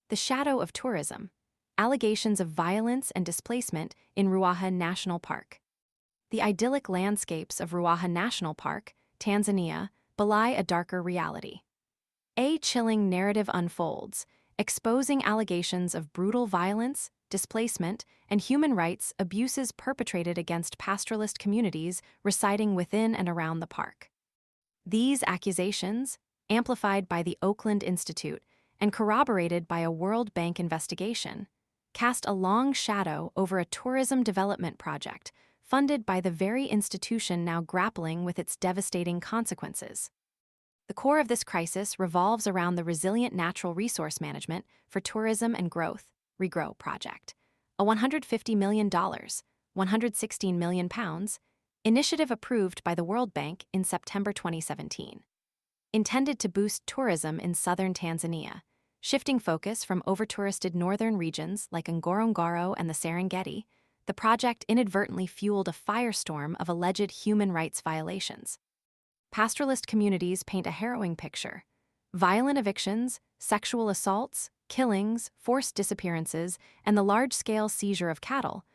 The shadow of tourism. Allegations of violence and displacement in Ruaha National Park. The idyllic landscapes of Ruaha National Park, Tanzania, belie a darker reality. A chilling narrative unfolds, exposing allegations of brutal violence, displacement, and human rights abuses perpetrated against pastoralist communities residing within and around the park. These accusations, amplified by the Oakland Institute and corroborated by a World Bank investigation, cast a long shadow over a tourism development project funded by the very institution now grappling with its devastating consequences. The core of this crisis revolves around the Resilient Natural Resource Management for Tourism and Growth (REGROW) project, a $150 million, £116 million initiative approved by the World Bank in September 2017. Intended to boost tourism in southern Tanzania, shifting focus from over-touristed northern regions like Ngorongoro and the Serengeti, the project inadvertently fueled a firestorm of alleged human rights violations. Pastoralist communities paint a harrowing picture. Violent evictions, sexual assaults, killings, forced disappearances, and the large-scale seizure of cattle,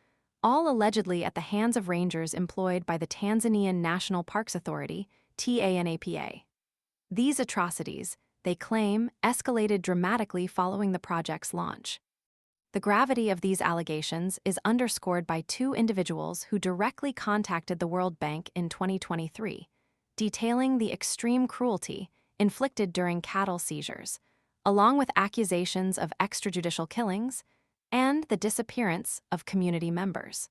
all allegedly at the hands of rangers employed by the Tanzanian National Parks Authority, TANAPA. These atrocities, they claim, escalated dramatically following the project's launch. The gravity of these allegations is underscored by two individuals who directly contacted the World Bank in 2023, detailing the extreme cruelty inflicted during cattle seizures, along with accusations of extrajudicial killings and the disappearance of community members.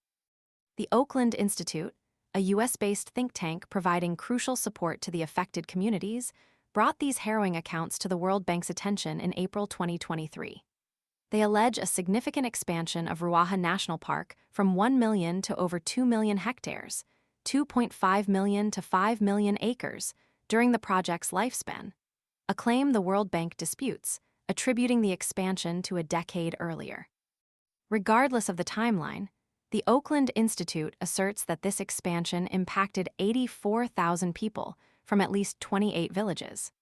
The Oakland Institute, a U.S.-based think tank providing crucial support to the affected communities, brought these harrowing accounts to the World Bank's attention in April 2023. They allege a significant expansion of Ruaha National Park from 1 million to over 2 million hectares, 2.5 million to 5 million acres, during the project's lifespan, a claim the World Bank disputes, attributing the expansion to a decade earlier. Regardless of the timeline, the Oakland Institute asserts that this expansion impacted 84,000 people from at least 28 villages.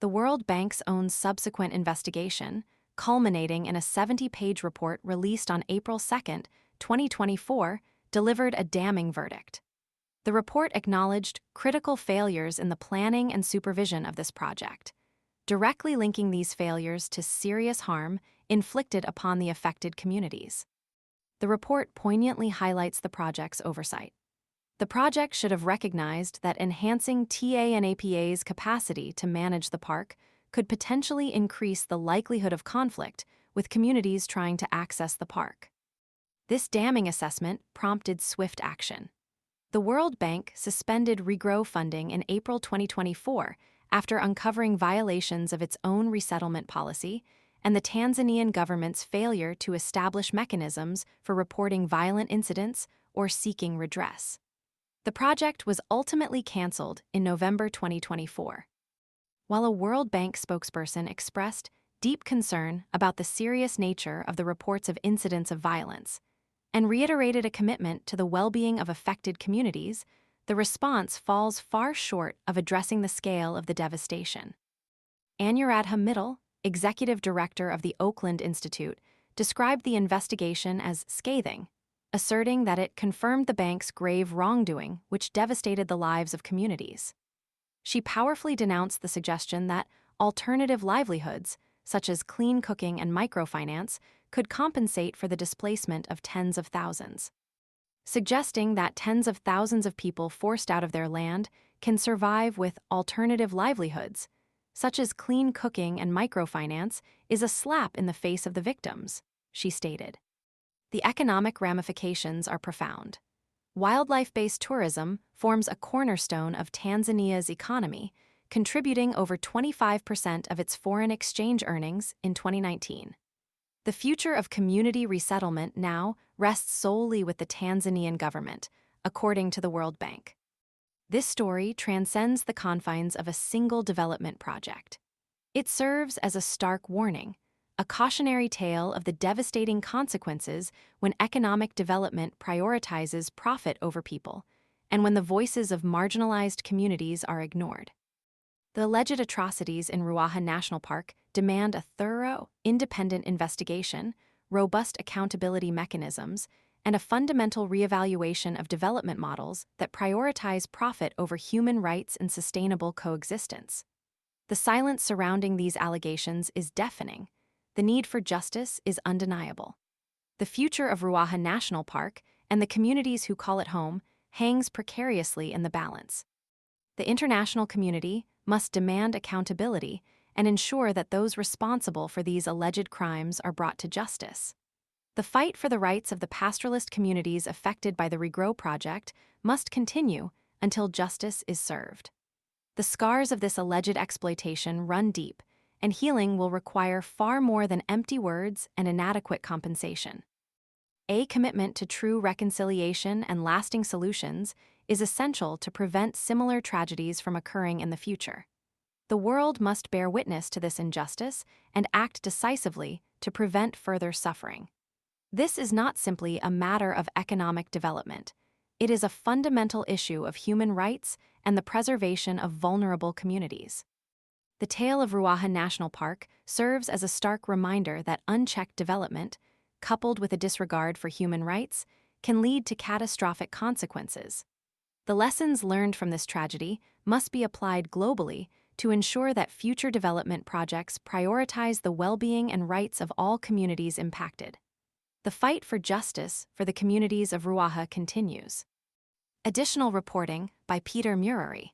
The World Bank's own subsequent investigation, culminating in a 70-page report released on April 2, 2024, delivered a damning verdict. The report acknowledged critical failures in the planning and supervision of this project, directly linking these failures to serious harm inflicted upon the affected communities. The report poignantly highlights the project's oversight. The project should have recognized that enhancing TANAPA's capacity to manage the park could potentially increase the likelihood of conflict with communities trying to access the park. This damning assessment prompted swift action. The World Bank suspended REGROW funding in April 2024 after uncovering violations of its own resettlement policy and the Tanzanian government's failure to establish mechanisms for reporting violent incidents or seeking redress. The project was ultimately canceled in November 2024. While a World Bank spokesperson expressed deep concern about the serious nature of the reports of incidents of violence and reiterated a commitment to the well-being of affected communities, the response falls far short of addressing the scale of the devastation. Anuradha Mittal, executive director of the Oakland Institute, described the investigation as scathing, asserting that it confirmed the bank's grave wrongdoing which devastated the lives of communities. She powerfully denounced the suggestion that alternative livelihoods, such as clean cooking and microfinance, could compensate for the displacement of tens of thousands, suggesting that tens of thousands of people forced out of their land can survive with alternative livelihoods, such as clean cooking and microfinance, is a slap in the face of the victims, she stated. The economic ramifications are profound. Wildlife-based tourism forms a cornerstone of Tanzania's economy, contributing over 25% of its foreign exchange earnings in 2019. The future of community resettlement now rests solely with the Tanzanian government, according to the World Bank. This story transcends the confines of a single development project. It serves as a stark warning, a cautionary tale of the devastating consequences when economic development prioritizes profit over people, and when the voices of marginalized communities are ignored. The alleged atrocities in Ruaha National Park demand a thorough, independent investigation, robust accountability mechanisms, and a fundamental reevaluation of development models that prioritize profit over human rights and sustainable coexistence. The silence surrounding these allegations is deafening. The need for justice is undeniable. The future of Ruaha National Park and the communities who call it home hangs precariously in the balance. The international community must demand accountability and ensure that those responsible for these alleged crimes are brought to justice. The fight for the rights of the pastoralist communities affected by the Regrow project must continue until justice is served. The scars of this alleged exploitation run deep, and healing will require far more than empty words and inadequate compensation. A commitment to true reconciliation and lasting solutions is essential to prevent similar tragedies from occurring in the future. The world must bear witness to this injustice and act decisively to prevent further suffering. This is not simply a matter of economic development. It is a fundamental issue of human rights and the preservation of vulnerable communities. The tale of Ruaha National Park serves as a stark reminder that unchecked development, coupled with a disregard for human rights, can lead to catastrophic consequences. The lessons learned from this tragedy must be applied globally to ensure that future development projects prioritize the well-being and rights of all communities impacted. The fight for justice for the communities of Ruaha continues. Additional reporting by Peter Murari.